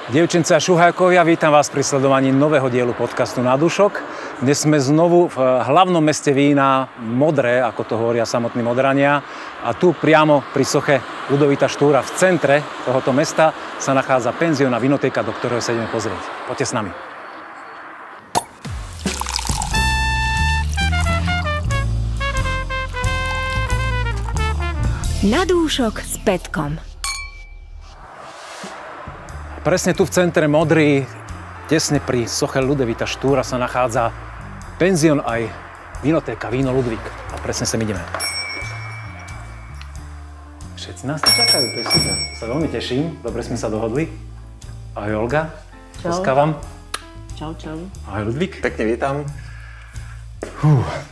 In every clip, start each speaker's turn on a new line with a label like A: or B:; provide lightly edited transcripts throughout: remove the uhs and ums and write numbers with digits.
A: Dievčence a šuhákovia, vítam vás pri sledovaní nového dielu podcastu Nadúšok. Dnes sme znovu v hlavnom meste vína, Modré, ako to hovoria samotní Modrania. A tu priamo pri soche Ľudovita Štúra v centre tohoto mesta sa nachádza penzión a vinotéka, do ktorého sa ideme pozrieť. Poďte s nami.
B: Nadúšok s Petkom.
A: Presne tu v centre Modry, tesne pri soche Ľudovita Štúra sa nachádza penzión aj vinotéka Víno Ludvík. A presne sem ideme. Všetci nás tu čakajú, to je super. Sa veľmi teším, dobre sme sa dohodli. Ahoj Olga.
C: Čau.
A: Poskávam.
C: Čau, čau.
A: Ahoj Ludvík.
D: Pekne vítam.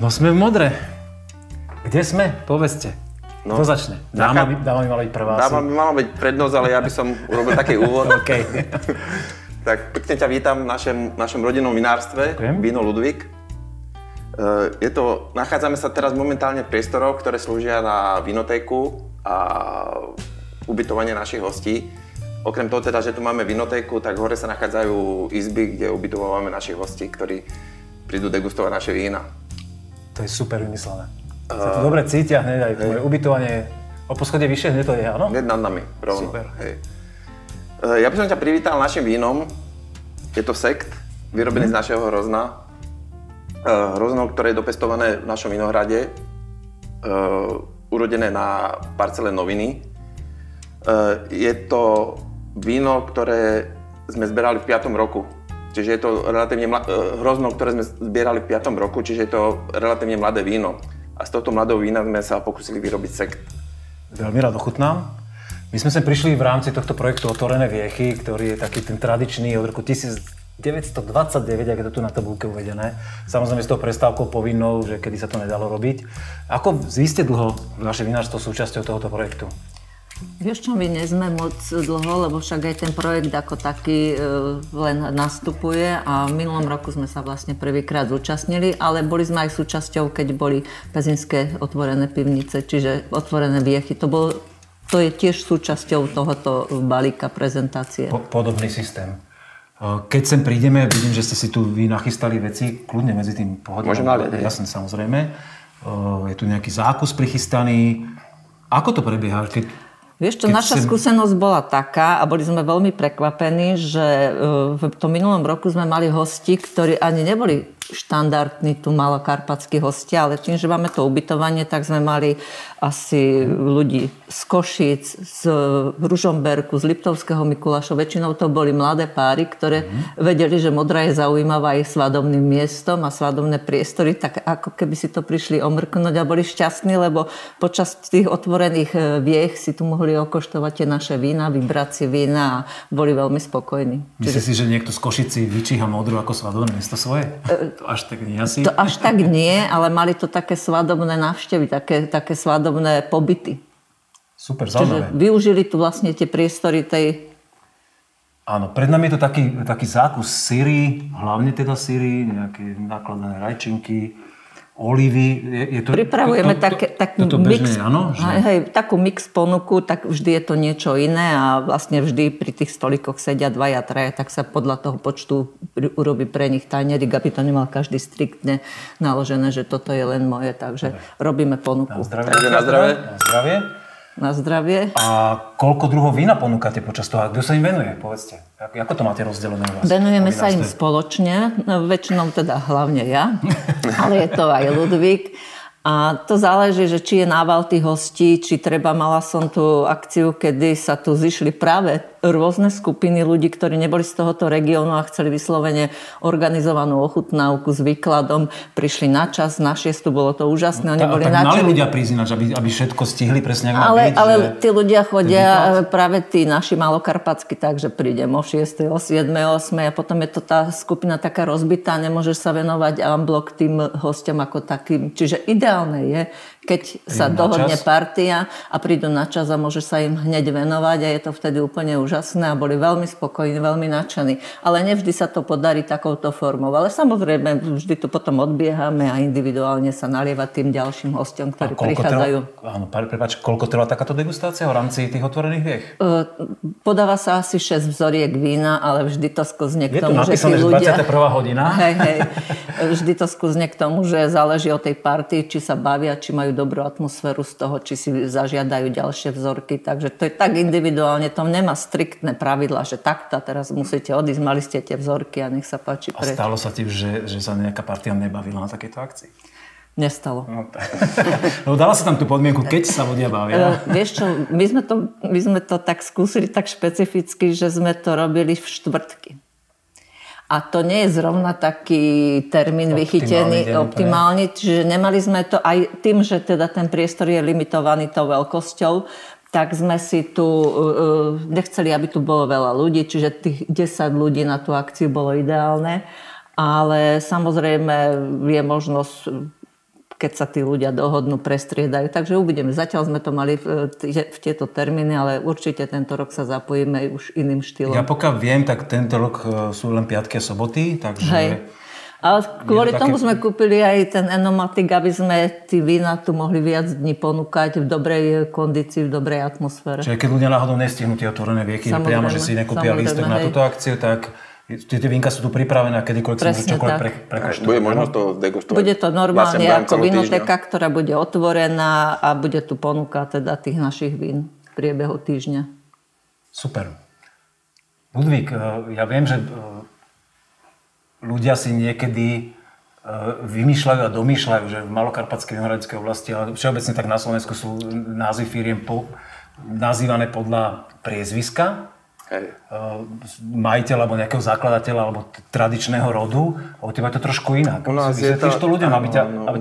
A: No sme v Modre. Kde sme? Povedzte.
D: No,
A: kto začne? Dáma by mala byť prvá.
D: Dáma by mala byť prednosť, ale ja by som urobil taký úvod.
A: OK.
D: Tak pekne ťa vítam v našom rodinnom vinárstve, Víno Ludvík. Nachádzame sa teraz momentálne v priestoroch, ktoré slúžia na vinotéku a ubytovanie našich hostí. Okrem toho teda, že tu máme vinotéku, tak hore sa nachádzajú izby, kde ubytovávame našich hostí, ktorí prídu degustovať naše vína.
A: To je super vymyslené. Sa to dobre cítia hneď aj moje ubytovanie o poschode vyššie, hneď to je, áno?
D: Hneď nad nami, rovno.
A: Super.
D: Hej. Ja by som ťa privítal našim vínom. Je to sekt, vyrobený z našeho hrozna. Hrozno, ktoré je dopestované v našom vinohrade, urodené na parcele Noviny. Je to víno, ktoré sme zberali v 5. roku. Čiže je to relatívne hrozno, ktoré sme zbierali v 5. roku, čiže je to relatívne mladé víno. A z tohto mladého vína sme sa pokúsili vyrobiť sekt.
A: Veľmi rád ochutnám. My sme sem prišli v rámci tohto projektu Otvorené viechy, ktorý je taký ten tradičný od roku 1929, ak je to tu na tabulke uvedené. Samozrejme s tou prestávkou povinnou, že kedy sa to nedalo robiť. Ako vy ste dlho vaše vinárstvo súčasťou tohoto projektu?
C: Vieš čo, my nie sme moc dlho, lebo však aj ten projekt ako taký len nastupuje a v minulom roku sme sa vlastne prvýkrát zúčastnili, ale boli sme aj súčasťou, keď boli pezinské otvorené pivnice, čiže otvorené viechy. To je tiež súčasťou tohoto balíka prezentácie.
A: Podobný systém. Keď sem prídeme, vidím, že ste si tu vy nachystali veci, kľudne medzi tým pohodlím.
D: Môžem naliať.
A: Jasne, samozrejme. Je tu nejaký zákus prichystaný. Ako to prebieha?
C: Vieš čo, naša skúsenosť bola taká a boli sme veľmi prekvapení, že v tom minulom roku sme mali hosti, ktorí ani neboli štandardní tu malokarpatskí hostia, ale tým, že máme to ubytovanie, tak sme mali asi ľudí z Košíc, z Ružomberku, z Liptovského Mikuláša. Väčšinou to boli mladé páry, ktoré vedeli, že Modra je zaujímavá aj svadobným miestom a svadobné priestory, tak ako keby si to prišli omrknúť a boli šťastní, lebo počas tých otvorených viech si tu mohli okoštovať tie naše vína, vybrať si vína a boli veľmi spokojní.
A: Myslíš si, že niekto z Košici vyčíha Modru ako svadobné miesto svoje? To až tak nie asi?
C: To až tak nie, ale mali to také svadobné návštevy, také svadobné pobyty.
A: Super, zaujímavé.
C: Čiže využili tu vlastne tie priestory tej...
A: Áno, pred nami je to taký zákus syry, hlavne teda syry, nejaké nakladané rajčinky, olivy.
C: Pripravujeme taký mix,
A: áno,
C: takú mix ponuku, tak vždy je to niečo iné a vlastne vždy pri tých stolíkoch sedia 2, 3, tak sa podľa toho počtu urobí pre nich tajnerik, aby to nemal každý striktne naložené, že toto je len moje, takže robíme ponuku.
D: Na zdravie.
A: Na zdravie.
C: Na zdravie.
A: A koľko druhov vína ponúkate počas toho? A kto sa im venuje? Povedzte. Ako to máte rozdelené u vás?
C: Venujeme sa im spoločne, väčšinou teda hlavne ja, ale je to aj Ludvík. A to záleží, že či je nával tých hostí, či mala som tú akciu, kedy sa tu zišli práve rôzne skupiny ľudí, ktorí neboli z tohoto regiónu a chceli vyslovene organizovanú ochutnávku s výkladom. Prišli na čas, na 6, bolo to úžasné. Oni boli
A: tak mali ľudia prísť ináč, aby všetko stihli presne ako má byť.
C: Ale tí ľudia chodia, práve tí naši malokarpatsky, takže prídem o 6, o 7, o 8 a potom je to tá skupina taká rozbitá, nemôžeš sa venovať en bloc tým hosťom ako takým. Čiže ideálne je, keď sa dohodne partia a prídu na čas a môže sa im hneď venovať a je to vtedy úplne úžasné a boli veľmi spokojní, veľmi nadšení. Ale nevždy sa to podarí takouto formou. Ale samozrejme, vždy to potom odbiehame a individuálne sa nalieva tým ďalším hosťom, ktorí prichádzajú.
A: Koľko trvá takáto degustácia v rámci tých otvorených viech?
C: Podáva sa asi 6 vzoriek vína, ale vždy to skúzne k tomu,
A: že tí ľudia... Je to napísané, že 21. hodina.
C: Hej. Vždy to skúzne k tomu, že záleží od tej partii, či sa bavia, či majú dobrú atmosféru z toho, či si zažiadajú ďalšie vzorky. Takže to je tak individuálne, to nemá striktné pravidlá, že takto teraz musíte odísť, mali ste tie vzorky a nech sa páči preč.
A: A stalo sa ti, že sa nejaká partia nebavila na takéto akcii?
C: Nestalo.
A: No, dala sa tam tú podmienku, keď sa ľudia bavia.
C: Vieš čo, my sme to tak skúsili tak špecificky, že sme to robili v štvrtky. A to nie je zrovna taký termín vychytený optimálny, čiže nemali sme to aj tým, že teda ten priestor je limitovaný tou veľkosťou, tak sme si tu nechceli, aby tu bolo veľa ľudí, čiže tých 10 ľudí na tú akciu bolo ideálne, ale samozrejme je možnosť, keď sa tí ľudia dohodnú, prestriedajú. Takže uvidíme. Zatiaľ sme to mali v tieto termíny, ale určite tento rok sa zapojíme už iným štýlom. Ja
A: pokiaľ viem, tak tento rok sú len piatky a soboty, takže...
C: Hej. Ale kvôli tomu sme kúpili aj ten Enomatik, aby sme tí vína tu mohli viac dní ponúkať v dobrej kondícii, v dobrej atmosfére.
A: Čiže keď ľudia náhodou nestihnú tie otvorené vieky, priamo, že si nekúpia lístok na túto akciu, tak... Tie vínka sú tu pripravené a kedykoľvek sa môže čokoľvek prekaštovať.
D: Bude možnosť to degustovať.
C: Bude to normálne ako vinoteka, ktorá bude otvorená a bude tu ponúka teda tých našich vín v priebehu týždňa.
A: Super. Ludvík, ja viem, že ľudia si niekedy vymýšľajú a domýšľajú, že v Malokarpatskej vinohradskej oblasti, ale všeobecne tak na Slovensku sú názvy firiem nazývané podľa priezviska. Majiteľ alebo nejakého zakladateľa alebo tradičného rodu, a u teba je to trošku inak. Vysvetlíš to ľuďom, aby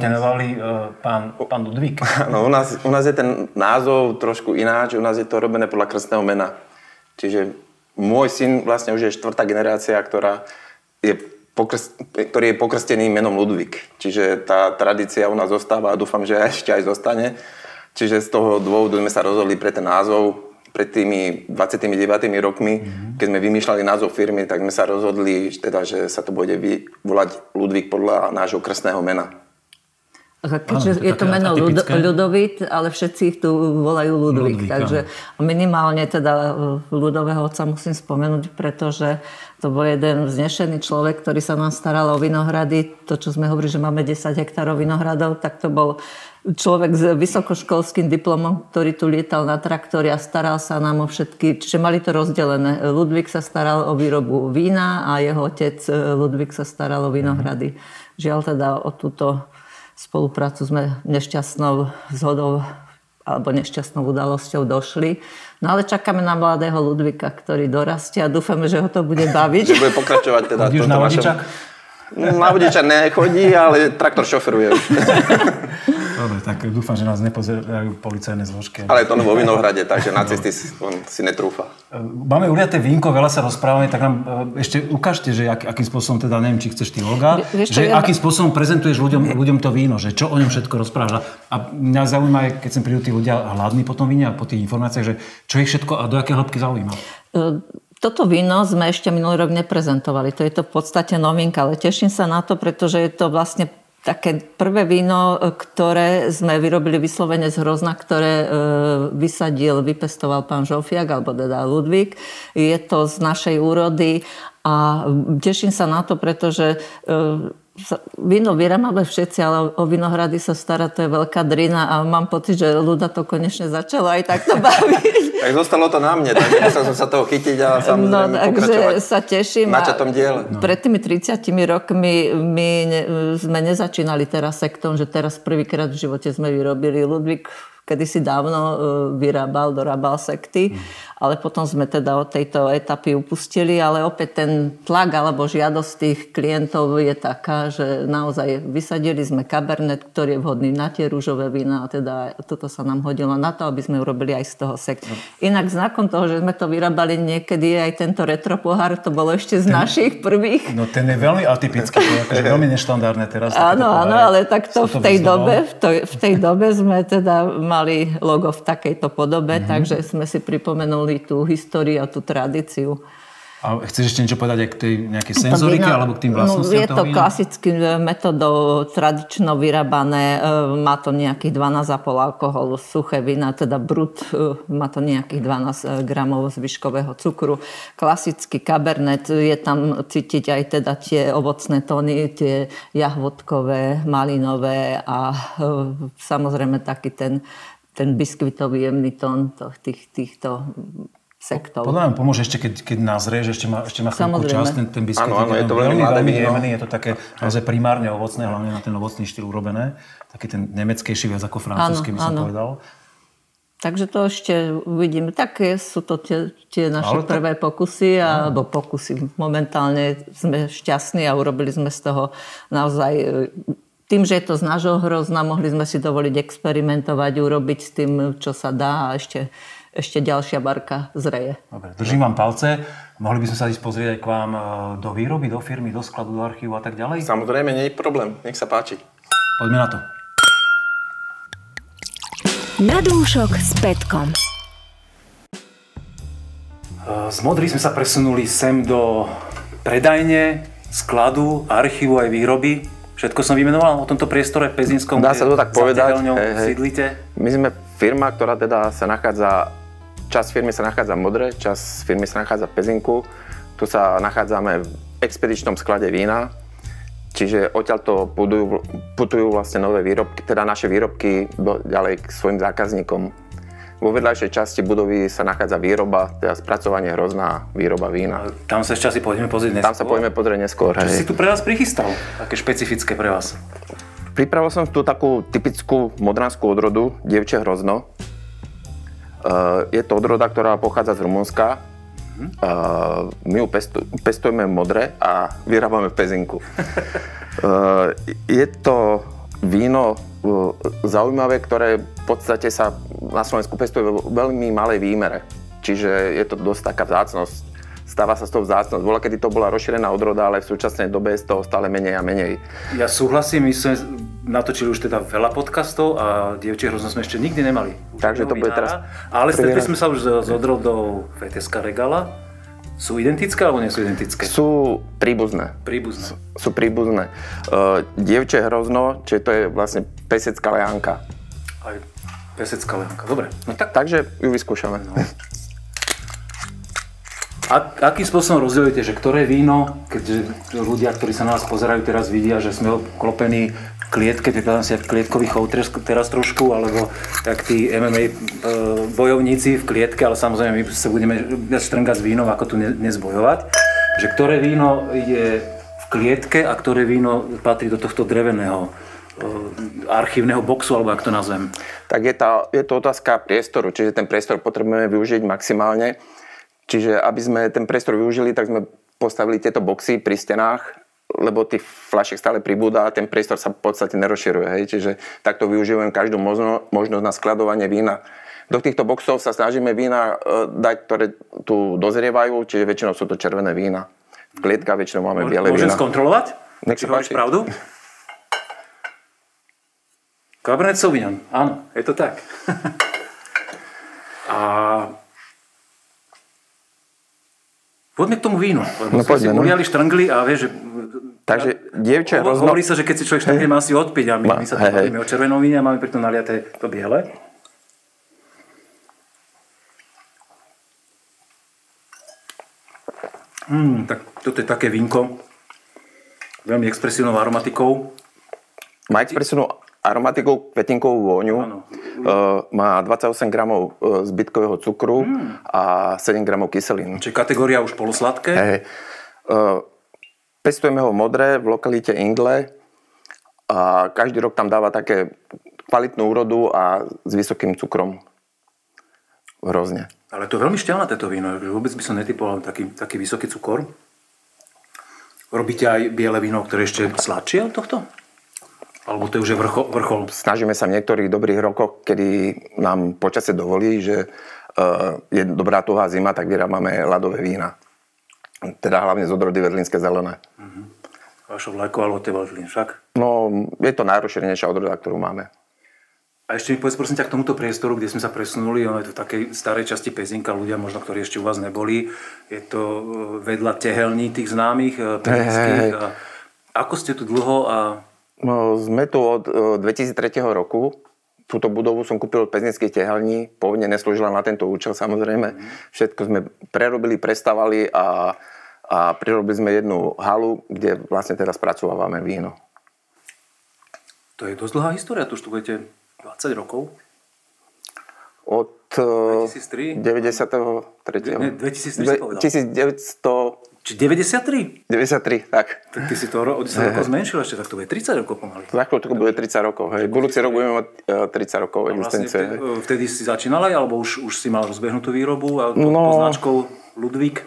A: ťa nevolali pán Ludvík?
D: No, u nás je ten názov trošku ináč, u nás je to robené podľa krstného mena. Čiže môj syn vlastne už je 4. generácia, ktorý je pokrstený menom Ludvík. Čiže tá tradícia u nás zostáva a dúfam, že ešte aj zostane. Čiže z toho dôvodu sme sa rozhodli pre ten názov. Pred tými 29 rokmi, keď sme vymýšľali názov firmy, tak sme sa rozhodli, teda, že sa to bude volať Ludvík podľa nášho krstného mena.
C: Keďže je to meno Ľudovít, ale všetci ich tu volajú Ludvík. Takže minimálne teda ľudového otca musím spomenúť, pretože to bol jeden vznešený človek, ktorý sa nám staral o vinohrady. To, čo sme hovorili, že máme 10 hektárov vinohradov, tak to bol človek s vysokoškolským diplomom, ktorý tu lietal na traktore a staral sa nám o všetky, čiže mali to rozdelené. Ludvík sa staral o výrobu vína a jeho otec Ludvík sa staral o vinohrady. Žiaľ teda o túto spoluprácu sme nešťastnou zhodou alebo nešťastnou udalosťou došli. No ale čakáme na mladého Ludvíka, ktorý dorastie a dúfame, že ho to bude baviť.
D: Že bude pokračovať teda.
A: Chodíš na vodičak?
D: Na vodičak nechodí, ale traktor šoferuje.
A: Dobre, tak dúfam, že nás nepozerajú policajné zložky.
D: Ale je to vo Vinohrade, takže na cesty si netrúfa.
A: Máme uliaté vínko, veľa sa rozprávame, tak nám ešte ukážte, že akým spôsobom, teda neviem, či chceš ty loga, že akým spôsobom prezentuješ ľuďom to víno, že čo o ňom všetko rozprávaš. A mňa zaujíma, keď sem prídu tí ľudia hladní po tom víne a po tých informáciách, že čo ich všetko a do akej hĺbky zaujíma.
C: Toto víno sme ešte minulý rok neprezentovali. To je to v podstate novinka, ale teším sa na to, pretože je to vlastne také prvé víno, ktoré sme vyrobili vyslovene z hrozna, ktoré vypestoval pán Žofiak, alebo teda Ludvík. Je to z našej úrody a teším sa na to, pretože víno vyrábame všetci, ale o vinohrady sa stará, to je veľká drina a mám pocit, že ľudia to konečne začalo aj takto baviť.
D: Tak zostalo to na mne, tak musel som sa toho chytiť a samozrejme
C: takže sa teším.
D: Na tom diele.
C: Pred tými 30 rokmi sme nezačínali teraz sektom, že teraz prvýkrát v živote sme vyrobili. Ludvík kedysi dávno dorábal sekty, ale potom sme teda od tejto etapy upustili, ale opäť ten tlak alebo žiadosť tých klientov je taká, že naozaj vysadili sme kabernet, ktorý je vhodný na tie rúžové vína a teda toto sa nám hodilo na to, aby sme urobili aj z toho sekt. Inak znakom toho, že sme to vyrábali niekedy aj tento retro pohár, to bolo ešte z našich prvých.
A: No ten je veľmi atypický, to je veľmi neštandardné teraz.
C: Áno, ale takto v tej dobe sme teda mali logo v takejto podobe, takže sme si pripomenuli tú históriu a tú tradíciu.
A: A chceš ešte niečo povedať aj k tej nejakej senzorike alebo k tým vlastnostiam
C: je to klasickým metodou tradično vyrábané, má to nejakých 12,5 alkoholu, suché vína, teda brut, má to nejakých 12 gramov zvyškového cukru. Klasický kabernet, je tam cítiť aj teda tie ovocné tóny, tie jahvodkové, malinové a samozrejme taký ten biskvitový jemný tón týchto sektov.
A: Podľa mňa pomôže ešte, keď nazrieš, ešte má chvíľku čas, ten biskvit.
D: Áno, je to veľmi
A: jemný, je to také naozaj primárne ovocné, hlavne na ten ovocný štýl urobené. Taký ten nemeckejší viac ako francúzsky, by som povedal.
C: Takže to ešte uvidíme. Také sú to tie naše prvé pokusy, alebo pokusy. Momentálne sme šťastní a urobili sme z toho naozaj... Tým, že je to z nášho hrozna, mohli sme si dovoliť experimentovať, urobiť s tým, čo sa dá a ešte ďalšia barka zreje.
A: Dobre, držím vám palce. Mohli by sme sa ísť pozrieť aj k vám do výroby, do firmy, do skladu, do archívu a tak ďalej?
D: Samozrejme, nie je problém. Nech sa páči.
A: Poďme na to.
B: Na dúšok s Petkom.
A: Z Modry sme sa presunuli sem do predajne, skladu, archívu aj výroby. Všetko som vymenoval o tomto priestore pezinskom,
D: dá sa to tak povedať.
A: Sídlite?
D: My sme firma, ktorá teda sa nachádza, časť firmy sa nachádza v Modre, časť firmy sa nachádza v Pezinku. Tu sa nachádzame v expedičnom sklade vína, čiže odtiaľto putujú vlastne nové výrobky, teda naše výrobky ďalej k svojim zákazníkom. Vo vedľajšej časti budovy sa nachádza výroba, teda spracovanie hrozná, výroba vína.
A: Tam sa ešte asi pôjdeme pozrieť neskôr.
D: Tam sa pôjdeme pozrieť neskôr.
A: Čo si tu pre nás prichystal? Také špecifické pre vás?
D: Pripravil som tu takú typickú modranskú odrodu, dievčie hrozno. Je to odroda, ktorá pochádza z Rumunska. My ju pestujeme v Modre a vyrábame v Pezinku. Je to víno zaujímavé, ktoré v podstate sa na Slovensku pestuje v veľmi malej výmere. Čiže je to dosť taká vzácnosť. Stáva sa z toho vzácnosť. Bola, kedy to bola rozšírená odroda, ale v súčasnej dobe je z toho stále menej a menej.
A: Ja súhlasím, my sme natočili už teda veľa podcastov a dievčie hrozno sme ešte nikdy nemali.
D: Takže to bude teraz...
A: Ale stretli sme sa už s odrodou VTSK Regala. Sú identické alebo nie sú identické?
D: Sú príbuzné. Sú príbuzné. Dievčie hrozno, čiže to je vlastne pesecká leánka.
A: Aj pesecká leánka, dobre. No tak.
D: Takže ju vyskúšame.
A: No. Akým spôsobom rozdielujete, že ktoré víno, keďže ľudia, ktorí sa na nás pozerajú, teraz vidia, že sme klopení v klietke, pripadám si aj klietkový chov teraz trošku, alebo tak tí MMA bojovníci v klietke, ale samozrejme my sa budeme viac štrngať s vínom, ako tu dnes bojovať. Že ktoré víno je v klietke a ktoré víno patrí do tohto dreveného archívneho boxu, alebo ako to nazvem?
D: Tak je to otázka priestoru, čiže ten priestor potrebujeme využiť maximálne. Čiže aby sme ten priestor využili, tak sme postavili tieto boxy pri stenách, lebo tých fľašiek stále pribúda a ten priestor sa v podstate nerozširuje. Hej? Čiže takto využívajem každú možnosť na skladovanie vína. Do týchto boxov sa snažíme vína dať, ktoré tu dozrievajú, čiže väčšinou sú to červené vína. V klietkách väčšinou máme biele vína.
A: Môžem skontrolovať?
D: Nech si
A: hovoríš pravdu? Cabernet Sauvignon, áno, je to tak. A poďme k tomu vínu, lebo sme si uliali štrngli a vieš, že...
D: Takže dievčie hrozno...
A: Hovorí sa, že keď si človek štrngli, má si odpiť a my sa tu bavíme o červenom víne a máme pritom naliaté to biele. Tak toto je také vínko, veľmi expresívnou aromatikou.
D: Má expresívnu aromatikou, kvetinkovú vôňu. Má 28 gramov zbytkového cukru a 7 gramov kyselín.
A: Čiže kategória už polosladké?
D: Pestujeme ho v Modre, v lokalite Ingle a každý rok tam dáva také kvalitnú úrodu a s vysokým cukrom. Hrozne.
A: Ale to je veľmi šťavnaté to víno. Vôbec by som netypoval taký vysoký cukor. Robíte aj biele víno, ktoré ešte sladšie od tohto? Alebo to je už vrchol?
D: Snažíme sa v niektorých dobrých rokoch, kedy nám počasie dovolí, že je dobrá tuhá zima, tak vyrábame ľadové vína. Teda hlavne z odrody vedlínske zelené.
A: Vašou vlajkou, alebo to je Veltlín však?
D: No, je to najrozšírenejšia odroda, ktorú máme.
A: A ešte mi povedz prosím ťa k tomuto priestoru, kde sme sa presunuli, ono je to v takej starej časti Pezinka, ľudia možno, ktorí ešte u vás neboli. Je to vedľa tehelní tých známych pezinských. Ako ste tu dlho?
D: No, sme tu od 2003 roku. Túto budovu som kúpil od pezinských tehelní. Pôvodne neslúžila na tento účel, samozrejme. Všetko sme prerobili, prestavali a prirobili sme jednu halu, kde vlastne teraz spracovávame víno.
A: To je dosť dlhá história, tu študujete 20 rokov?
D: Od
A: 2003?
D: 93.
A: 2003 povedal.
D: 1900...
A: Či 93?
D: 93, tak.
A: Tak ty si to o 10 rokov zmenšil ešte, tak to bude 30 rokov pomaly.
D: Za chvíľu to bude 30 rokov. Hej. Budúci rok budeme mať 30 rokov existencie.
A: Vlastne vtedy si začínal aj, alebo už si mal rozbehnutú výrobu a pod značkou Ludvík?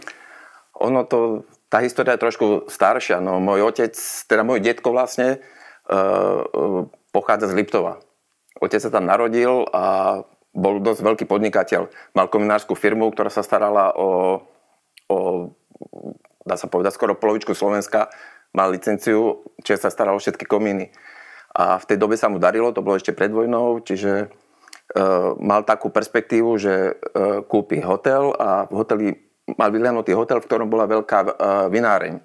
D: Tá história je trošku staršia. No, môj otec, teda môj detko vlastne, pochádza z Liptova. Otec sa tam narodil a bol dosť veľký podnikateľ. Mal kominárskú firmu, ktorá sa starala o dá sa povedať, skoro polovičku Slovenska. Mal licenciu, čiže sa staral o všetky komíny. A v tej dobe sa mu darilo, to bolo ešte pred vojnou, čiže mal takú perspektívu, že kúpi hotel a v hoteli mal vyhliadnutý hotel, v ktorom bola veľká vináreň.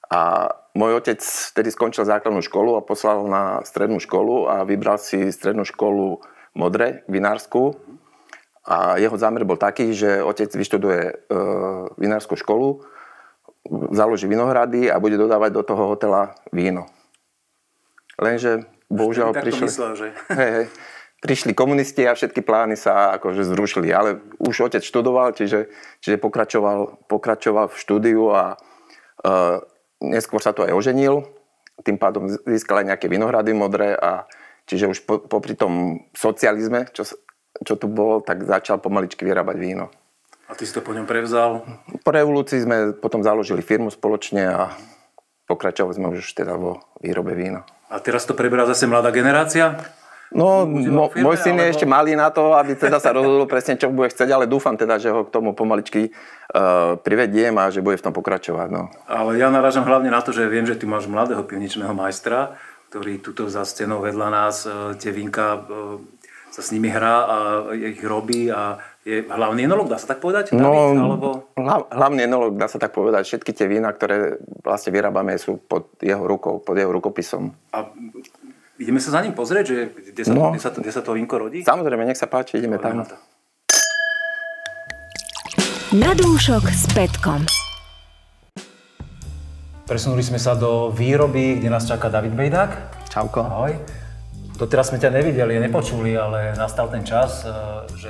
D: A môj otec vtedy skončil základnú školu a poslal na strednú školu a vybral si strednú školu Modre, vinárskú. A jeho zámer bol taký, že otec vyštuduje vinárskú školu, založí vinohrady a bude dodávať do toho hotela víno. Lenže bohužiaľ prišli komunisti a všetky plány sa akože zrušili. Ale už otec študoval, čiže pokračoval v štúdiu a neskôr sa to aj oženil. Tým pádom získal aj nejaké vinohrady modré a čiže už popri tom socializme, čo tu bol, tak začal pomaličky vyrábať víno.
A: A ty si to po ňom prevzal?
D: Po revolúcii sme potom založili firmu spoločne a pokračovali sme už teda vo výrobe vína.
A: A teraz to preberá zase mladá generácia?
D: No, môj syn je ešte malý na to, aby teda sa rozhodol presne, čo bude chcieť, ale dúfam teda, že ho k tomu pomaličky privediem a že bude v tom pokračovať. No.
A: Ale ja narážam hlavne na to, že viem, že ty máš mladého pivničného majstra, ktorý tuto za stenou vedľa nás tie vínka sa s nimi hrá a ich robí a je hlavný enolog, dá sa tak povedať? David, alebo...
D: Hlavný enolog, dá sa tak povedať. Všetky tie vína, ktoré vlastne vyrábame, sú pod jeho rukou, pod jeho rukopisom. A
A: ideme sa za ním pozrieť, že kde sa to vínko rodí?
D: Samozrejme, nech sa páči, ideme tam.
B: Na dúšok s Petkom.
A: Presunuli sme sa do výroby, kde nás čaká David Bejdák.
E: Čauko.
A: Ahoj. Doteraz sme ťa nevideli, nepočuli, ale nastal ten čas, že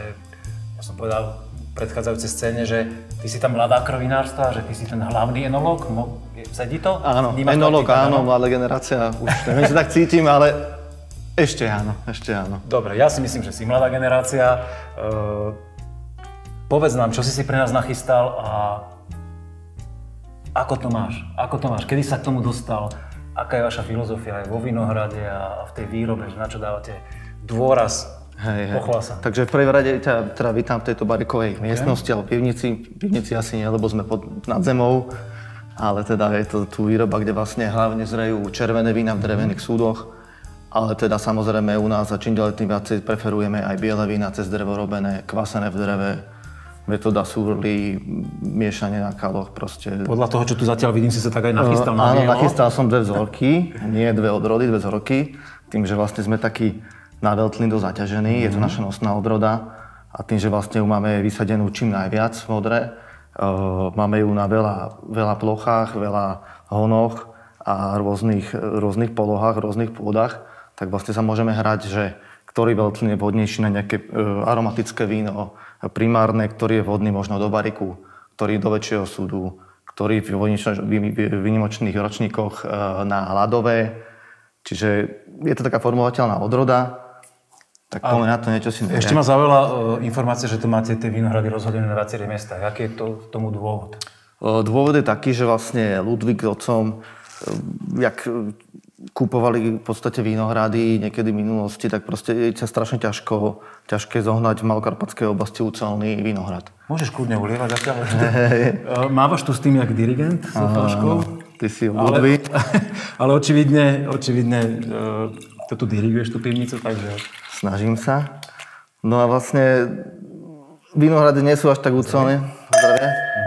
A: ja som povedal v predchádzajúcej scéne, že ty si tam mladá krovinárstva, že ty si ten hlavný enolog. Sedí to?
E: Áno, enolog, áno, mladá generácia. Už neviem, že tak cítim, ale ešte áno.
A: Dobre, ja si myslím, že si mladá generácia. Povedz nám, čo si pre nás nachystal a ako to máš? Kedy sa k tomu dostal? Aká je vaša filozofia aj vo vinohrade a v tej výrobe, že na čo dávate dôraz? Pochvál sa.
E: Takže v prvej rade ťa teda vítam v tejto barikovej miestnosti alebo pivnici asi nie, lebo sme nad zemou, ale teda je to tu výroba, kde vlastne hlavne zrejú červené vína v drevených súdoch, ale teda samozrejme u nás a čím ďalej tým viacej preferujeme aj biele vína cez drevo robené, kvasené v dreve, metóda súrly, miešanie na kaloch proste.
A: Podľa toho, čo tu zatiaľ vidím, si sa tak aj nachystal na
E: bielo? Áno, nachystal som 2 vzorky, nie 2 odrody, 2 vzorky. Tým, že vlastne sme takí na Veltlín dosť zaťažení, je to naša nosná odroda a tým, že vlastne ju máme vysadenú čím najviac modré, máme ju na veľa plochách, veľa honoch a rôznych polohách, rôznych pôdach, tak vlastne sa môžeme hrať, že ktorý Veltlín je vhodnejší na nejaké aromatické víno, primárne, ktorý je vhodný možno do bariku, ktorý do väčšieho súdu, ktorý v výnimočných ročníkoch na ľadové. Čiže je to taká formovateľná odroda Tak poďme na to niečo si
A: Ešte ma zaujala informácia, že tu máte tie vinohrady rozhodené na viacerých miestach. Aký je to tomu dôvod?
E: Dôvod je taký, že vlastne Ludvík s otcom, jak kúpovali v podstate vinohrady niekedy v minulosti, tak proste je strašne ťažké zohnať v Malokarpatskej oblasti ucelený vinohrad.
A: Môžeš kľudne ulievať zatiaľ. Mávaš tu s tým jak dirigent s fľaškou.
E: Ty si obudový.
A: Ale očividne to tu diriguješ, tú pivnicu, takže...
E: Snažím sa. No a vlastne vinohrady nie sú až tak ucelené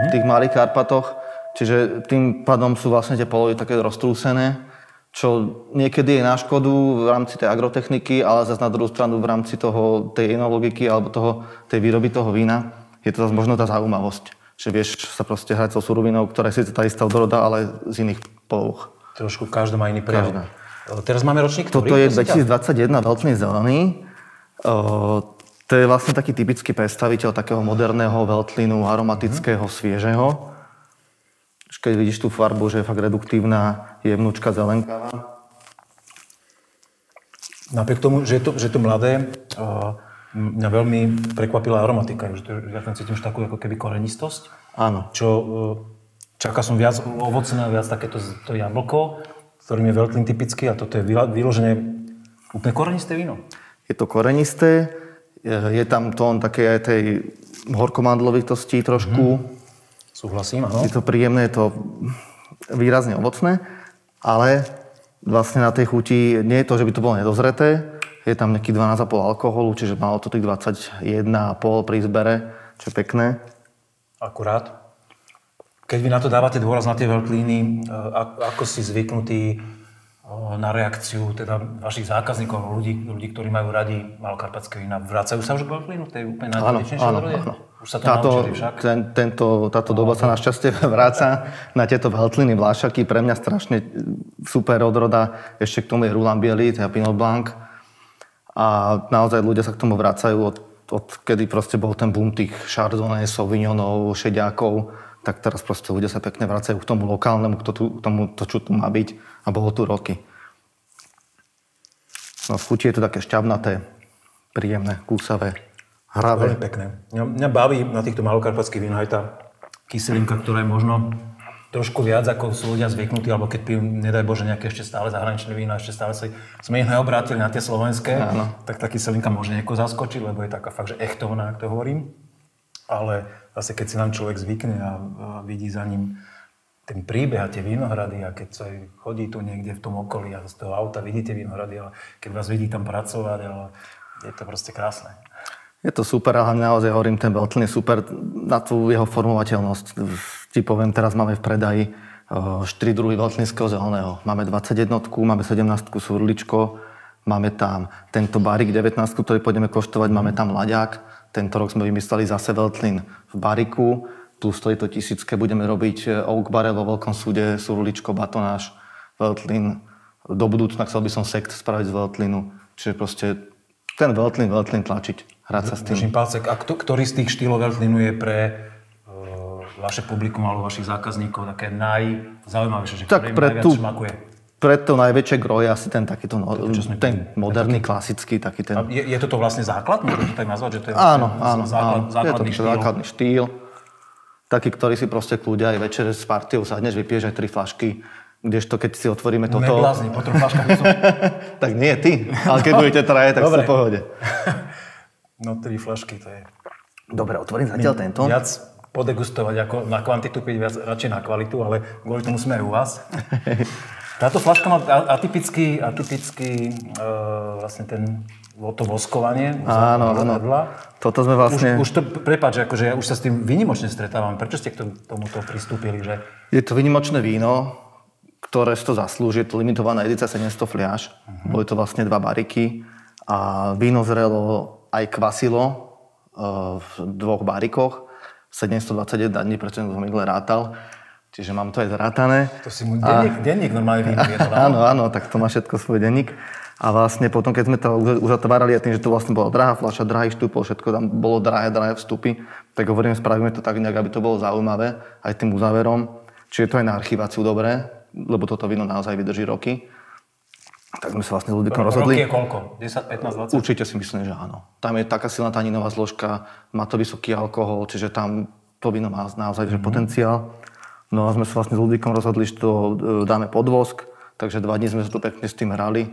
E: v tých malých Karpatoch, čiže tým pádom sú vlastne tie polovy také roztrúsené, čo niekedy je na škodu v rámci tej agrotechniky, ale zase na druhú stranu v rámci tej enologiky alebo tej výroby toho vína je to zase možno tá zaujímavosť, že vieš sa proste hrať so surovinou, ktorá je síce tá istá odroda, ale z iných polov.
A: Trošku každá má iný prejav. Teraz máme ročník, ktorý...
E: Toto je 2021 veľtlný zelený. To je vlastne taký typický predstaviteľ takého moderného veľtlinu, aromatického, sviežeho. Keď vidíš tú farbu, že je fakt reduktívna, jemnúčka, zelenkavá. Napriek tomu, že je to mladé, mňa veľmi prekvapila aromatika. Ja tam cítim už takú ako keby korenistosť. Áno. Čakal som viac ovocné, viac takéto to jablko, ktorým je veľtlín typický, a toto je vyložené úplne korenisté víno. Je to korenisté, je tam tón takej aj tej horkomandlovitosti trošku. Súhlasím, áno. Je to príjemné, je to výrazne ovocné, ale vlastne na tej chuti nie je to, že by to bolo nedozreté. Je tam nejaký 12,5 alkoholu, čiže malo to tých 21,5 pri zbere, čo je pekné. Akurát. Keď vy na to dávate dôraz na tie veľtlíny, ako si zvyknutí na reakciu teda vašich zákazníkov, ľudí, ktorí majú radi malokarpatské vína, vracajú sa už k veľtlínu? To je úplne najdôležitejšie odrode? Áno. Už sa to naučili však? Táto doba sa našťastie vráca na tieto veľtliny, vlášaky. Pre mňa strašne super odroda. Ešte k tomu je Roland biely, teda Pinot Blanc. A naozaj ľudia sa k tomu vracajú od kedy proste bol ten boom tých Chardonnay, Sauvignonov, šediákov. Tak teraz proste ľudia sa pekne vracajú k tomu lokálnemu, k tomu, čo tu má byť. A bolo tu roky. No v chuti je to také šťavnaté, príjemné, kúsavé, hravé. Veľmi pekné. Mňa baví na týchto malokarpatských vínoch aj tá kyselinka, ktorá je možno trošku viac, ako sú ľudia zvyknutí, alebo keď pijú, nedaj Bože, nejaké ešte stále zahraničné víno, ešte stále sme ich neobrátili na tie slovenské, tak tá kyselinka môže niekoho zaskočiť, lebo je taká fakt, že echtovná, ak to hovorím. Ale zase, keď si nám človek zvykne a vidí za ním ten príbeh a tie vinohrady, a keď sa chodí tu niekde v tom okolí a z toho auta vidíte vinohrady, ale keď vás vidí tam pracovať, ale je to proste krásne. Je to super, ale naozaj hovorím, ten veľtlín je super na tú jeho formovateľnosť. Ti poviem, teraz máme v predaji 4 druhy veľtlínskeho zeleného. Máme 21, máme 17 surličko, máme tam tento barik 19, ktorý pôjdeme koštovať, máme tam laďák. Tento rok sme vymysleli zase veľtlín v bariku, tu stojí to 1000, budeme robiť oak barrel vo veľkom súde, surličko, batonáž, veľtlín. Do budúcna chcel by som sekt spraviť z veľtlínu, čiže proste ten veľtlín tlačiť, hrať sa s tým. Držím palce. A ktorý z tých štýlov veľtlínu je pre vaše publikum alebo vašich zákazníkov také najzaujímavejšie, že ktorý najviac šmakuje? Pre to najväčšie gro je asi ten takýto, ten moderný, klasický, taký ten... Je toto vlastne základ? Môžete to tak nazvať, že to je základný štýl. Taký, ktorý si proste kľudia aj večer s partiou sadneš, vypiješ aj 3 fľašky. Kdežto keď si otvoríme toto... Neblázni, po 3 fľaškách by som... Tak nie ty, ale keď budete traje, tak ste v pohode. No 3 fľašky, to je... Dobre, otvorím zatiaľ tento. Viac podegustovať ako na kvantitu, piť viac radšej na kvalitu, ale kvôli tomu sme aj u vás. Táto fľaška má atypický vlastne to voskovanie. Áno. Toto sme vlastne... Už to, prepáč, akože ja už sa s tým výnimočne stretávam. Prečo ste k tomuto pristúpili? Že... Je to výnimočné víno, ktoré si to zaslúži. Je to limitovaná edícia 700 fľaš. Boli to vlastne 2 bariky. A víno zrelo aj kvasilo v 2 barikoch. 721 dní, prečo som minule rátal. Čiže mám to aj zrátané. To si môj denník normálne víno je to. Áno, tak to má všetko svoj denník. A vlastne potom, keď sme to uzatvárali a tým, že to vlastne bola drahá fľaša, drahý štúpol, všetko tam bolo drahé vstupy, tak hovorím, spravíme to tak nejak, aby to bolo zaujímavé aj tým uzáverom. Čiže to aj na archiváciu dobré, lebo toto víno naozaj vydrží roky. Tak sme sa vlastne s Ludvíkom rozhodli.
A: Roky je koľko? 10, 15, 20?
E: Určite si myslím, že áno. Tam je taká silná taninová zložka, má to vysoký alkohol, čiže tam to víno má naozaj potenciál. No a sme sa vlastne s Ludvíkom rozhodli, že to dáme pod vosk, takže 2 dní sme sa tu pekne s tým hrali.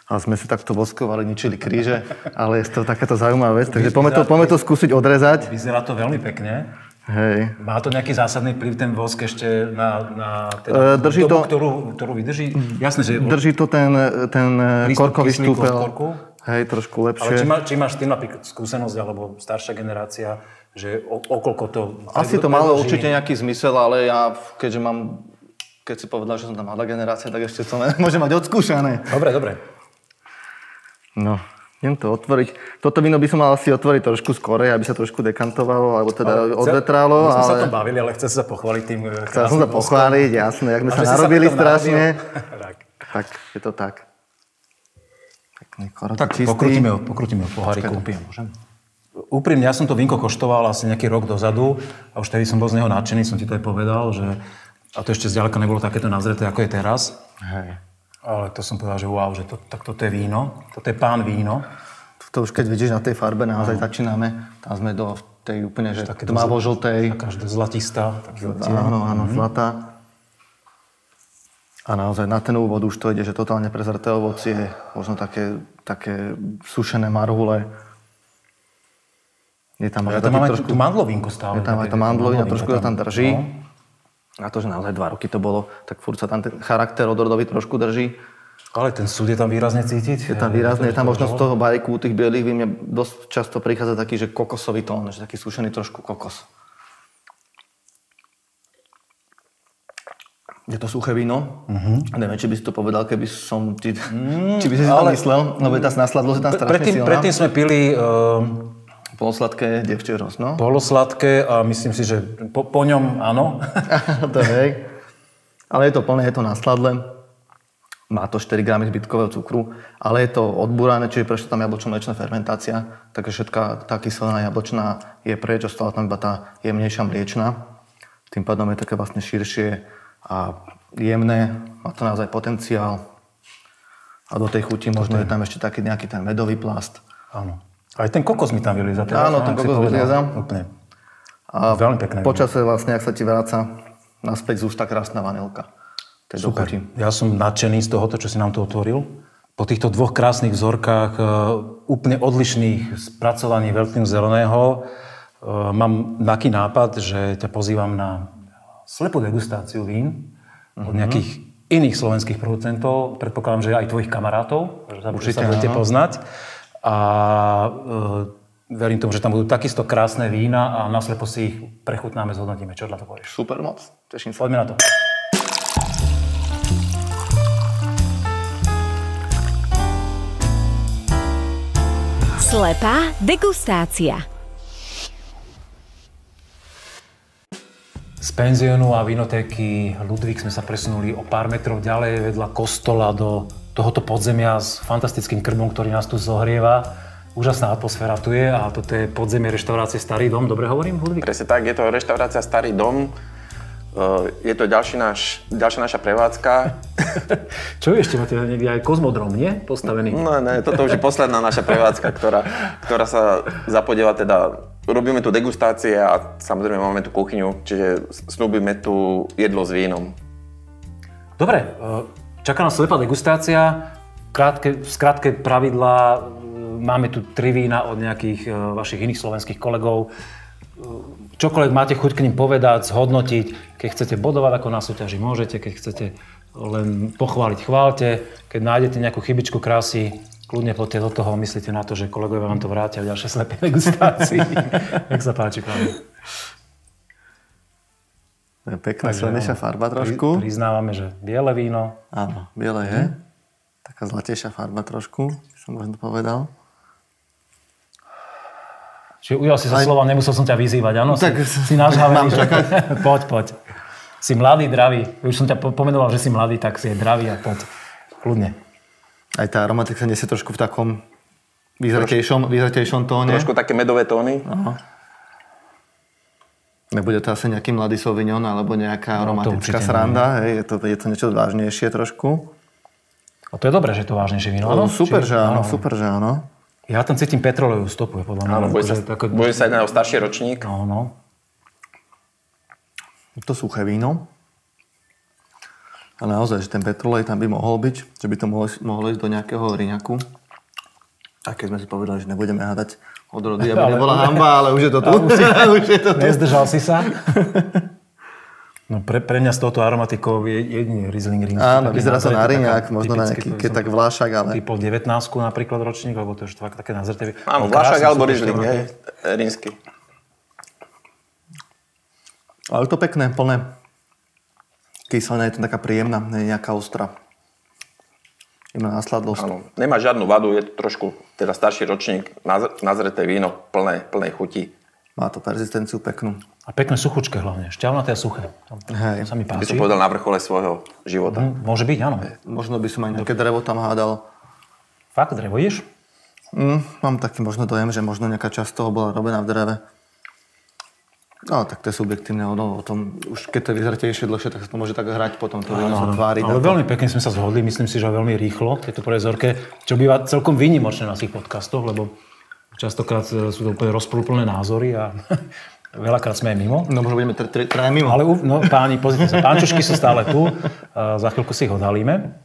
E: A sme si takto voskovali, ničili kríže, ale je to takáto zaujímavá vec, takže poďme to skúsiť odrezať.
A: Vyzerá to veľmi pekne.
E: Hej.
A: Má to nejaký zásadný vplyv ten vosk ešte na
E: drží
A: dobu,
E: to,
A: ktorú vydrží? Jasné, že...
E: Drží to ten korkový štúpel. Hej, trošku lepšie.
A: Ale či máš tým napríklad skúsenosť, alebo staršia generácia, že okoľko to...
E: Asi to malo určite nejaký zmysel, ale ja, keď si povedal, že som tá mladá generácia, tak ešte to môže mať odskúšané.
A: Dobre.
E: No, idem to otvoriť. Toto víno by som mal asi otvoriť trošku skorej, aby sa trošku dekantovalo, alebo teda odvetrálo.
A: My sme sa to bavili, ale chcem sa pochváliť tým krásnym
E: Chcel som sa pochváliť, jasné, jak sme sa narobili strašne. Tak, je to tak. Pekný korok, čistý.
A: Pokrútime ho poháriku. Úprimne, ja som to vínko koštoval asi nejaký rok dozadu a už tedy som bol z neho nadšený, som ti to aj povedal, že... A to ešte zďaleka nebolo takéto nazreté, ako je teraz.
E: Hej.
A: Ale to som povedal, že wow, že toto je víno. Toto je pán víno.
E: To už keď vidíš na tej farbe, naozaj začíname. Tam sme do tej úplne, že tmavo-žltej.
A: Taká zlatistá.
E: Áno, zlatá. A naozaj na ten úvod už to ide, že totálne prezrté ovocie, možno také sušené marhule. Je tam
A: ja tam mám aj tú mandlovinku stále.
E: Je tam aj to mandlovina, trošku to tam drží. A to, že naozaj 2 roky to bolo, tak furt sa tam ten charakter odrodový trošku drží.
A: Ale ten súd je tam výrazne cítiť.
E: Je tam výrazne, je tam možno z toho bariku, tých bielých vín dosť často prichádza taký, že kokosový tón, že taký sušený trošku kokos. Je to suché víno. Neviem, či by si to povedal, keby som ti... Či by si to myslel, lebo je tá nasladlosť tam strašne silná.
A: Predtým sme pili...
E: Polosladké dievčie rozno.
A: Polosladké a myslím si, že po ňom áno.
E: To hej. Ale je to plné, je to nasladlé. Má to 4 gramy zbytkového cukru, ale je to odbúrané, čiže prešla tam jablčno-mliečna fermentácia, takže všetká tá kyselina jablčná je preč, ostala tam iba tá jemnejšia mliečna. Tým pádom je také vlastne širšie a jemné, má to naozaj potenciál. A do tej chuti možno je tam ešte taký nejaký ten medový plast.
A: Áno. Aj ten kokos mi tam vylieza.
E: Áno, ten kokos vylieza.
A: Úplne.
E: A
A: veľmi pekné.
E: Počase vlastne, ak sa ti vráca naspäť z ústa krásna vanilka.
A: Super. Ja som nadšený z tohoto, čo si nám to otvoril. Po týchto 2 krásnych vzorkách, úplne odlišných spracovaní veľkým zeleného, mám taký nápad, že ťa pozývam na slepú degustáciu vín od nejakých iných slovenských producentov. Predpokladám, že aj tvojich kamarátov, že sa budete poznať. A verím tomu, že tam budú takisto krásne vína a naslepo si ich prechutnáme, zhodnotíme. Čo na to povieš?
E: Super moc, teším sa.
A: Poďme na to.
B: Slepá degustácia.
A: Z penziónu a vinotéky Ludvík sme sa presunuli o pár metrov ďalej vedľa kostola do tohoto podzemia s fantastickým krmom, ktorý nás tu zohrieva. Úžasná atmosféra tu je a toto je podzemie reštaurácie Starý dom. Dobre hovorím, Ludvík?
D: Presne tak, je to reštaurácia Starý dom. Je to ďalšia naša prevádzka.
A: Čo ešte máte niekde aj kozmodrom, nie? Postavený?
D: No ne, toto už je posledná naša prevádzka, ktorá sa zapodieva teda. Robíme tu degustácie a samozrejme máme tu kuchyňu, čiže snúbime tu jedlo s vínom.
A: Dobre, čaká nás slepá degustácia. Skrátke pravidlá. Máme tu 3 vína od nejakých vašich iných slovenských kolegov. Čokoľvek máte chuť k ním povedať, zhodnotiť. Keď chcete bodovať ako na súťaži, môžete. Keď chcete len pochváliť, chváľte. Keď nájdete nejakú chybičku krásy, kľudne poďte do toho, myslíte na to, že kolegovia vám to vrátia v ďalšej slepej degustácii. Nech sa páči, pán.
E: To je pekná slednejšia farba trošku.
A: Priznávame, že biele víno.
E: Áno, biele je. Taká zlatejšia farba trošku, som možno povedal.
A: Čiže ujal si sa slova, nemusel som ťa vyzývať, áno? Tak si nažhavený. Poď. Si mladý, dravý. Už som ťa pomenoval, že si mladý, tak si je dravý a poď. Kľudne.
E: Aj tá aromatika nesie trošku v takom vyzretejšom tóne.
D: Trošku také medové tóny.
E: Aha. Nebude to asi nejaký mladý sauvignon alebo nejaká aromatická sranda. Hej, je to niečo vážnejšie trošku.
A: A to je dobré, že je to vážnejšie víno, áno?
E: Super, že áno.
A: Ja tam cítim petrolejovú stopu, podľa mňa.
D: Áno, bude sa jednať o starší ročník.
A: No.
E: To suché víno. A naozaj, že ten petrolej tam by mohol byť, že by to mohlo ísť do nejakého riňaku. A keď sme si povedali, že nebudeme hádať odrody, aby nebola hanba, ale už je to tu. Už je to tu.
A: Nezdržal si sa. No pre mňa z tohoto aromatikou je jedine Riesling rímsky.
E: Áno, vyzerá sa na riňák, možno na nejaký, keď tak vlášak, ale...
A: Typol 19 napríklad ročník, lebo to je už také nazrté.
D: Áno, vlášak alebo Riesling, rímsky.
E: Ale je to pekné, plné. Kyselina je to taká príjemná, nie je nejaká ostrá. Iba následlosť.
D: Áno, nemá žiadnu vadu, je to trošku teda starší ročník, nazreté víno, plné chuti.
E: Má to persistenciu peknú.
A: A pekné suchučké hlavne, šťavnaté a suché. To sa mi páči.
D: By som povedal na vrchole svojho života.
A: Môže byť, áno.
E: Možno by som aj nejaké drevo tam hádal.
A: Fakt, drevo ješ?
E: Mám taký možno dojem, že možno nejaká časť toho bola robená v dreve. No, tak to je subjektívne, o tom, už keď to je vyzretejšie dlhšie, tak sa to môže tak hrať, potom to víno sa tváriť.
A: Ale veľmi pekne sme sa zhodli, myslím si, že veľmi rýchlo, tieto prvé zorke, čo býva celkom výnimočné na tých podcastoch, lebo častokrát sú to úplne rozporúplné názory a veľakrát sme aj mimo.
E: No, možno budeme traja mimo.
A: Ale páni, pozrite sa, pánčušky sú stále tu, za chvíľku si ich odhalíme.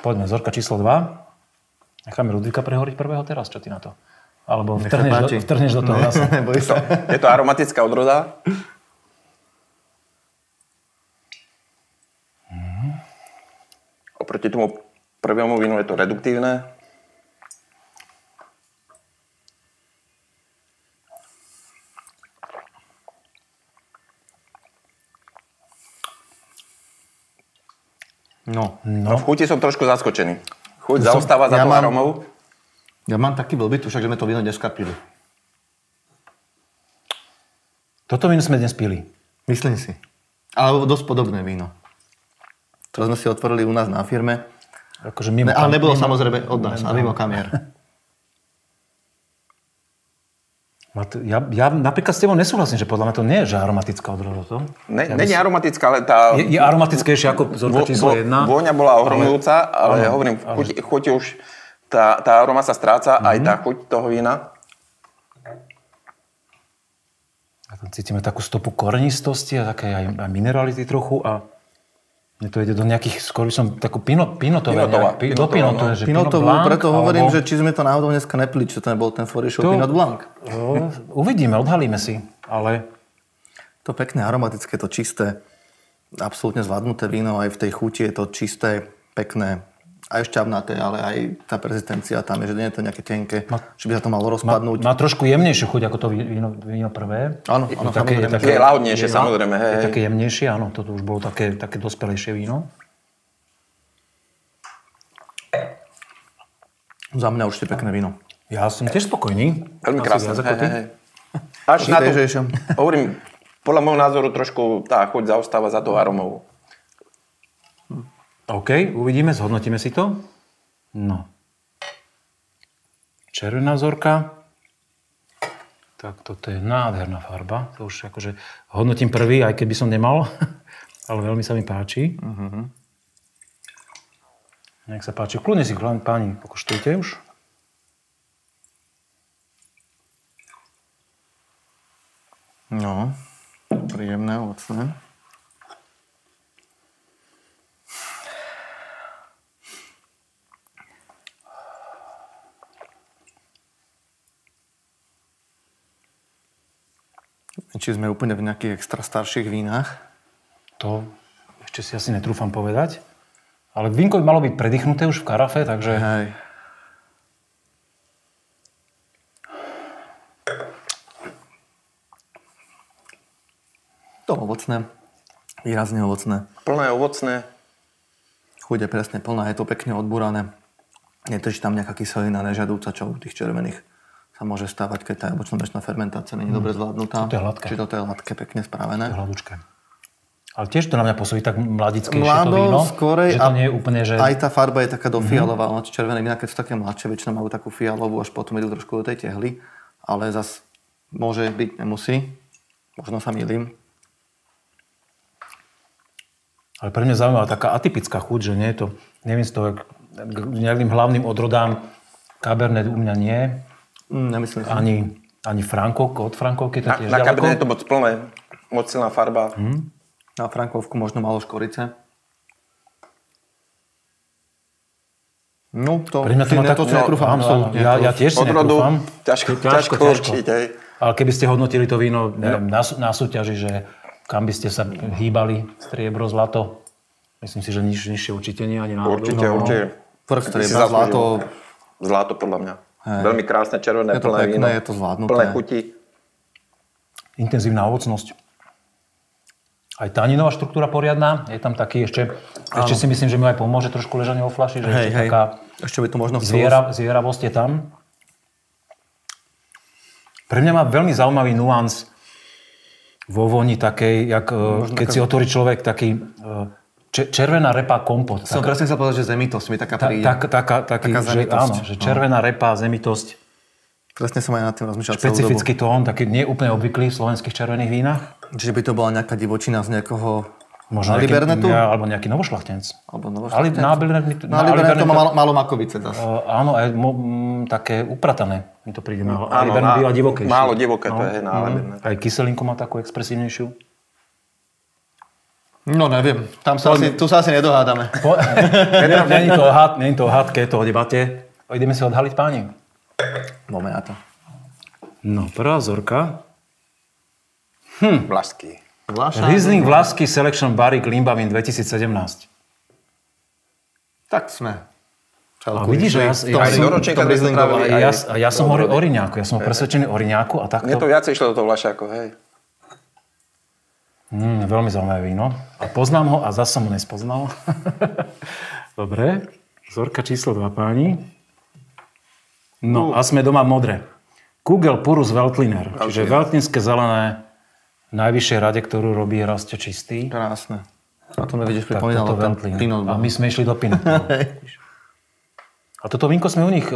A: Poďme, zorka číslo 2. Necháme Ludvíka prehoriť prvého teraz, čo ty na to? Alebo vtrhneš do toho zase.
D: Je to aromatická odroda. Oproti tomu prvému vínu je to reduktívne.
E: No.
D: A v chuti som trošku zaskočený. Chuť zaostáva za tou aromou.
E: Ja mám taký blbý tušak, že sme to víno dneska pili.
A: Toto víno sme dnes pili.
E: Myslím si. Ale dosť podobné víno. To sme si otvorili u nás na firme.
A: Akože mimo
E: ale nebolo samozrejme od nás, a mimo kamier.
A: Ja napríklad s tebou nesúhlasím, že podľa mňa to nie je že aromatická odroda. To?
D: Není aromatická, ale tá...
A: Je aromatickejšia ako zorka číslo 1.
D: Vôňa bola ohromujúca, ale ja hovorím, v chuti už tá aroma sa stráca, aj tá chuť toho vína.
A: A tam cítime takú stopu korenistosti a také aj minerality trochu a mne to ide do nejakých, skôr by som takú pinotové.
E: Pinotovú, preto hovorím, že či sme to náhodou dneska nepili, čo to nebol ten Forišov Pinot Blanc.
A: Uvidíme, odhalíme si, ale...
E: To pekné, aromatické, to čisté, absolútne zvládnuté víno, aj v tej chuti je to čisté, pekné, aj šťavnaté, ale aj tá persistencia tam je, že nie je to nejaké tenké, že by sa to malo rozpadnúť.
A: Má trošku jemnejšiu chuť ako to víno prvé.
E: Áno,
D: samozrejme. Je lahodnejšie, samozrejme.
A: Je také jemnejšie, áno, toto už bolo také dospelejšie víno.
E: Za mňa určite pekné víno.
A: Ja som tiež spokojný.
D: Veľmi krásne. Až na to, hovorím, podľa môjho názoru trošku tá chuť zaostáva za tou aromou.
A: OK, uvidíme, zhodnotíme si to. No. Červená zorka. Tak toto je nádherná farba. To už akože hodnotím prvý, aj keby som nemal. Ale veľmi sa mi páči. Nech sa páči. Kľudne si, páni, pokoštujte už.
E: No, príjemné, ovocné. Či sme úplne v nejakých extra starších vínach?
A: To ešte si asi netrúfam povedať. Ale vínko by malo byť predýchnuté už v karafe, takže...
E: Hej. To ovocné. Výrazne ovocné.
D: Plné ovocné.
E: Chuť je presne plná, je to pekne odbúrané. Netrčí tam nejaká kyselina nežadúca, čo u tých červených sa môže stávať, keď tá jablčno-mlečná fermentácia nie je dobre zvládnutá.
A: Či to je hladké.
E: Či to je hladké, pekne spravené.
A: To je hladučké. Ale tiež to na mňa pôsobí tak mladickejšie to víno.
E: Skorej,
A: že to nie je úplne, že...
E: Aj tá farba je taká dofialová. Červené vína, keď sú také mladšie, väčšinou majú takú fialovú, až potom idú trošku do tej tehly. Ale zas môže byť, nemusí. Možno sa mýlim.
A: Ale pre mňa zaujímavá taká atypická chuť, že nie je to, neviem z toho, nejakým hlavným odrodám. Cabernet u mňa nie.
E: Nemyslím si.
A: Ani Frankovka, od Frankovky to tiež
D: Na
A: ďaleko.
D: Cabernet je to moc plné, moc silná farba.
E: Na Frankovku možno malo škorice. No, to
A: Pre mňa to má
E: to si netrúfam.
A: absolútne. Ja tiež si
D: Odrodu
A: netrúfam.
D: ťažko určiť, hej.
A: Ale keby ste hodnotili to víno neviem, na súťaži, že kam by ste sa hýbali, striebro, zlato, myslím si, že nižšie určite nie, ani náhodou.
D: Určite.
E: Vrch
D: Ty si
E: striebra, zlato.
D: Zlato podľa mňa. Veľmi krásne, červené,
E: Je to
D: plné
E: pekné,
D: víno.
E: je to zvládnuté.
D: Plné chuti.
A: Intenzívna ovocnosť. Aj taninová štruktúra poriadna. Je tam taký ešte si myslím, že mi aj pomôže trošku ležanie vo fľaši, že ešte taká
E: Ešte by to možno
A: zvieravosť je tam. Pre mňa má veľmi zaujímavý nuans vo voni takej, keď si otvorí človek taký červená repa kompot.
E: Som presne chcel povedať, že zemitosť mi taká príde.
A: Taká zemitosť. Že červená repa, zemitosť.
E: Presne som aj nad tým rozmýšľal celú dobu.
A: Špecifický tón, taký nie úplne obvyklý v slovenských červených vínach.
E: Čiže by to bola nejaká divočina z nejakého
A: Možno
E: Alibernetu?
A: Alebo nejaký novošľachtenec.
E: Alebo novošľachtenec?
A: Na
E: Alibernet to má malo makovice zase.
A: Áno, aj také upratané. Mi to príde. Alibernet býva divokejší.
D: Málo divoké to je na Alibernet.
A: Aj kyselinku má takú expresívnejšiu.
E: No neviem, tu sa asi nedohádame.
A: Není to o hádke, je to o debate. Ideme si odhaliť páni.
E: Máme na to.
A: No, prvá vzorka.
D: Vlašský.
A: Riesling Vlasky Selection Barrique Limbavín 2017.
E: Tak sme.
A: A vidíš, ja som hovoril o Riňáku. Ja som presvedčený o Riňáku a takto.
D: Mne to viacej išlo do toho Vlašáku, hej.
A: Veľmi zaujímavé víno. A poznám ho a zase som ho nespoznal. Dobre. Vzorka číslo 2, páni. No a sme doma modré. Kugel Purus Veltliner. Čiže veltlinské zelené v najvyššej rade, ktorú robí Rastie Čistý.
E: Krásne. A to mi vidíš pripomínalo ten Pinot.
A: A my sme išli do Pinot. A toto vínko sme u nich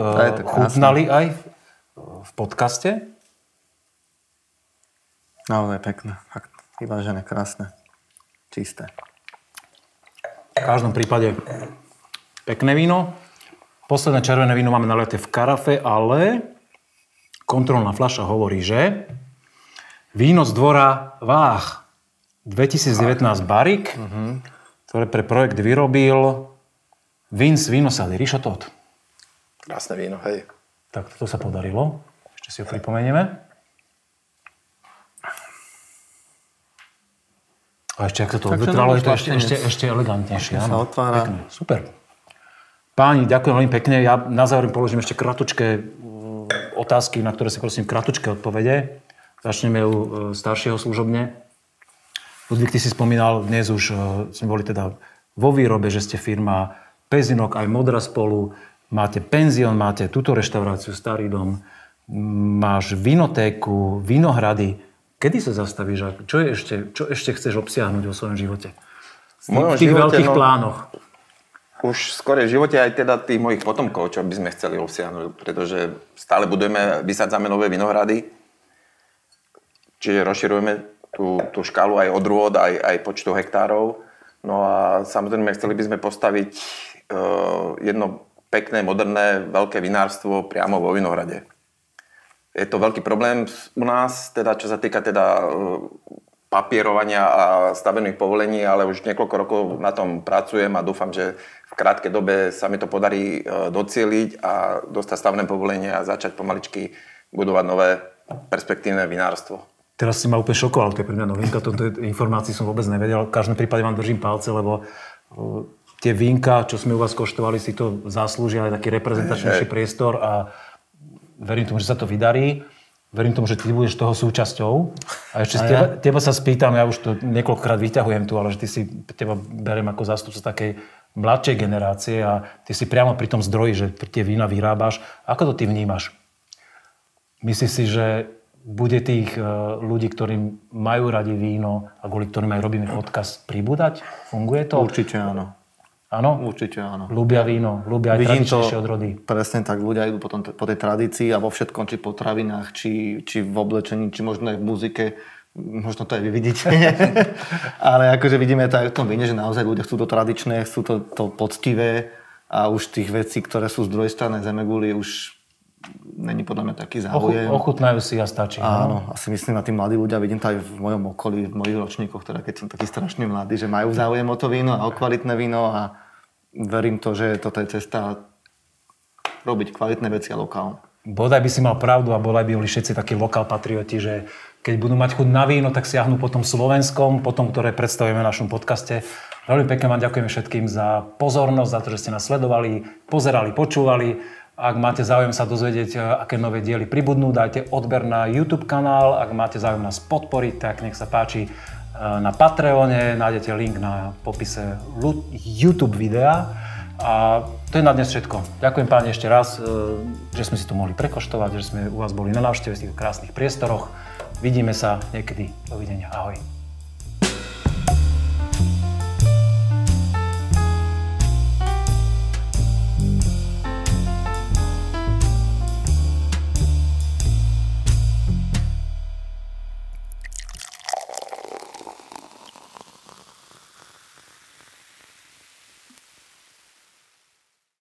A: chutnali aj v podcaste.
E: Naozaj pekné. Fakt vyvážené, krásne. Čisté.
A: V každom prípade pekné víno. Posledné červené víno máme naliaté v karafe, ale kontrolná fľaša hovorí, že víno z dvora Váh 2019 Barrique, ktoré pre projekt vyrobil Vince Vinosali. Ríšo Todt.
D: Krásne víno, hej.
A: Tak toto sa podarilo. Ešte si ho pripomenieme. A ešte, ak sa to odvetralo, je to ešte elegantnejšie.
E: Sa otvára.
A: Pekne. Super. Páni, ďakujem veľmi pekne. Ja na záver položím ešte kratučké otázky, na ktoré si prosím kratučké odpovede. Začneme u staršieho služobne. Ludvík, ty si spomínal, dnes už sme boli teda vo výrobe, že ste firma Pezinok, aj Modra spolu. Máte penzión, máte túto reštauráciu, Starý dom. Máš vinotéku, vinohrady. Kedy sa zastavíš? Čo ešte chceš obsiahnuť vo svojom živote? V tých veľkých plánoch.
D: Už skôr v živote aj teda tých mojich potomkov, čo by sme chceli obsiahnuť, pretože stále budujeme, vysádzame nové vinohrady, čiže rozširujeme tú škálu aj odrôd, aj počtu hektárov. No a samozrejme chceli by sme postaviť jedno pekné, moderné, veľké vinárstvo priamo vo vinohrade. Je to veľký problém u nás, teda, čo sa týka teda papierovania a stavebných povolení, ale už niekoľko rokov na tom pracujem a dúfam, že v krátkej dobe sa mi to podarí docieliť a dostať stavebné povolenie a začať pomaličky budovať nové perspektívne vinárstvo.
A: Teraz si ma úplne šokoval, to je pre mňa novinka, toto informácií som vôbec nevedel. V každom prípade vám držím palce, lebo tie vínka, čo sme u vás koštovali, si to zaslúžia aj taký reprezentačnejší priestor a verím tomu, že sa to vydarí. Verím tomu, že ty budeš toho súčasťou. A ešte teba sa spýtam, ja už to niekoľkokrát vyťahujem tu, ale že teba beriem ako zástupca takej mladšej generácie a ty si priamo pri tom zdroji, že tie vína vyrábaš. Ako to ty vnímaš? Myslíš si, že bude tých ľudí, ktorí majú radi víno a kvôli ktorým aj robíme podcast, pribúdať? Funguje to?
E: Určite áno.
A: Áno?
E: Určite áno.
A: Ľúbia víno, ľúbia aj tradičnejšie odrody.
E: Presne tak, ľudia idú po tej tradícii a vo všetkom, či po potravinách, či v oblečení, či možno aj v muzike. Možno to aj vy vidíte. Ale akože vidíme to aj v tom víne, že naozaj ľudia chcú to tradičné, chcú to poctivé. a už tých vecí, ktoré sú z druhej strany zemeguli, už není podľa mňa taký záujem.
A: Ochutnajú si a stačí.
E: Áno, asi myslím na tí mladí ľudia, vidím to aj v mojom okolí, v mojich ročníkoch, teda keď som taký strašne mladý, že majú záujem o to víno a o kvalitné víno a verím to, že toto je cesta robiť kvalitné veci a lokálne.
A: Bodaj by si mal pravdu a bodaj by boli všetci takí lokál patrioti, že keď budú mať chuť na víno, tak siahnu po tom slovenskom, po tom, ktoré predstavujeme v našom podcaste. Veľmi pekne vám ďakujeme všetkým za pozornosť, za to, že ste nás sledovali, pozerali, počúvali. Ak máte záujem sa dozvedieť, aké nové diely pribudnú, dajte odber na YouTube kanál. Ak máte záujem nás podporiť, tak nech sa páči na Patreone. Nájdete link na popise YouTube videa. A to je na dnes všetko. Ďakujem páni ešte raz, že sme si to mohli prekoštovať, že sme u vás boli na návšteve v tých krásnych priestoroch. Vidíme sa niekedy. Dovidenia. Ahoj.